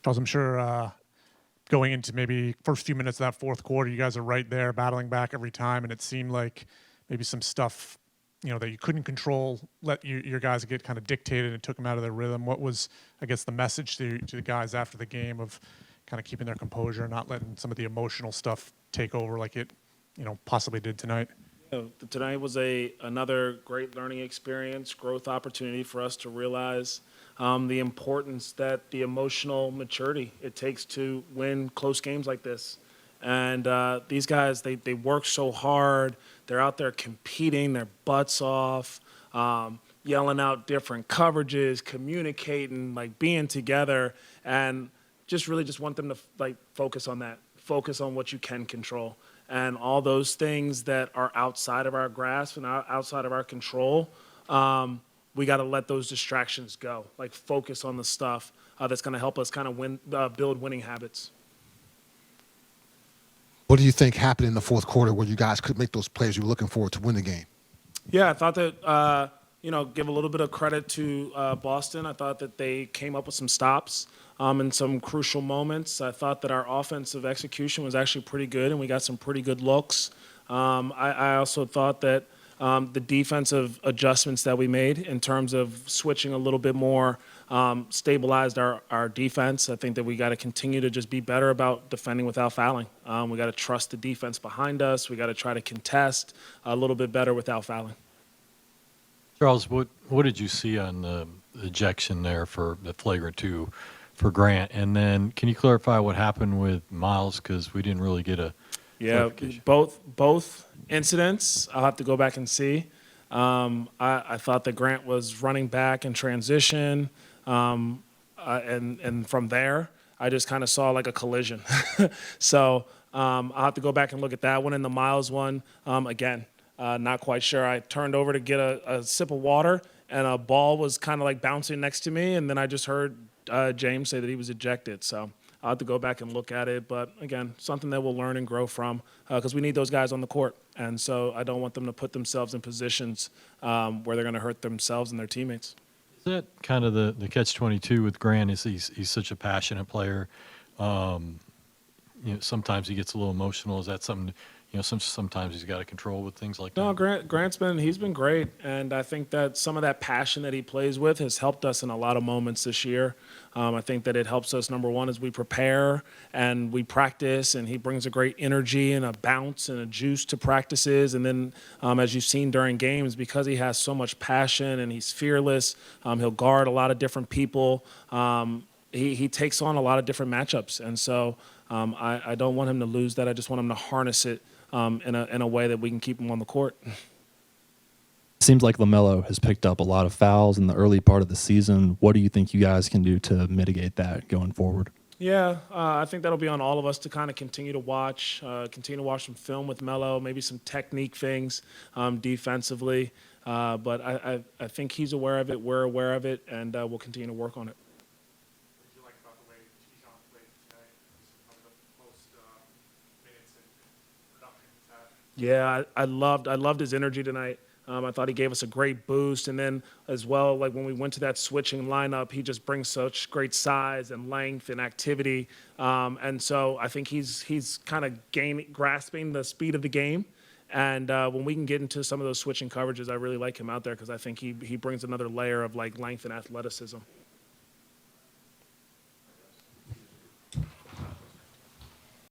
Because I'm sure going into maybe first few minutes of that fourth quarter, you guys are right there battling back every time, and it seemed like maybe some stuff, that you couldn't control, let your guys get kind of dictated and took them out of their rhythm. What was, I guess, the message to the guys after the game of kind of keeping their composure, not letting some of the emotional stuff take over like it, possibly did tonight? Tonight was another great learning experience, growth opportunity for us to realize the importance that the emotional maturity it takes to win close games like this. And these guys, they work so hard. They're out there competing their butts off, yelling out different coverages, communicating, being together, and really want them to focus on that, focus on what you can control. And all those things that are outside of our grasp and outside of our control, we got to let those distractions go. Focus on the stuff that's going to help us kind of build winning habits. What do you think happened in the fourth quarter where you guys could make those plays you were looking for to win the game? Yeah, I thought that, give a little bit of credit to Boston. I thought that they came up with some stops in some crucial moments. I thought that our offensive execution was actually pretty good, and we got some pretty good looks. I also thought that the defensive adjustments that we made in terms of switching a little bit more stabilized our defense. I think that we got to continue to just be better about defending without fouling. We got to trust the defense behind us. We got to try to contest a little bit better without fouling. Charles, what did you see on the ejection there for the flagrant 2 for Grant? And then can you clarify what happened with Miles, because we didn't really get a both incidents I'll have to go back and see. I thought that Grant was running back in transition, and from there I just kind of saw a collision. So I'll have to go back and look at that one. And the Miles one, again, not quite sure. I turned over to get a sip of water, and a ball was kind of bouncing next to me, and then I just heard James say that he was ejected. So I'll have to go back and look at it. But, again, something that we'll learn and grow from, because we need those guys on the court. And so I don't want them to put themselves in positions where they're going to hurt themselves and their teammates. Is that kind of the catch-22 with Grant? Is he's such a passionate player? Sometimes he gets a little emotional. Is that something – sometimes he's got to control with things like that? No, Grant's been great, and I think that some of that passion that he plays with has helped us in a lot of moments this year. I think that it helps us, number one, as we prepare and we practice, and he brings a great energy and a bounce and a juice to practices. And then, as you've seen during games, because he has so much passion and he's fearless, he'll guard a lot of different people. He takes on a lot of different matchups, and so I don't want him to lose that. I just want him to harness it in a way that we can keep him on the court. Seems like LaMelo has picked up a lot of fouls in the early part of the season. What do you think you guys can do to mitigate that going forward? Yeah, I think that'll be on all of us to kind of continue to watch some film with Melo, maybe some technique things defensively. But I think he's aware of it, we're aware of it, and we'll continue to work on it. What did you like about the way Keyshawn played today? One of the most minutes and production he's had. Yeah, I loved his energy tonight. I thought he gave us a great boost. And then as well, when we went to that switching lineup, he just brings such great size and length and activity. And so I think he's kind of grasping the speed of the game. And when we can get into some of those switching coverages, I really like him out there because I think he brings another layer of length and athleticism.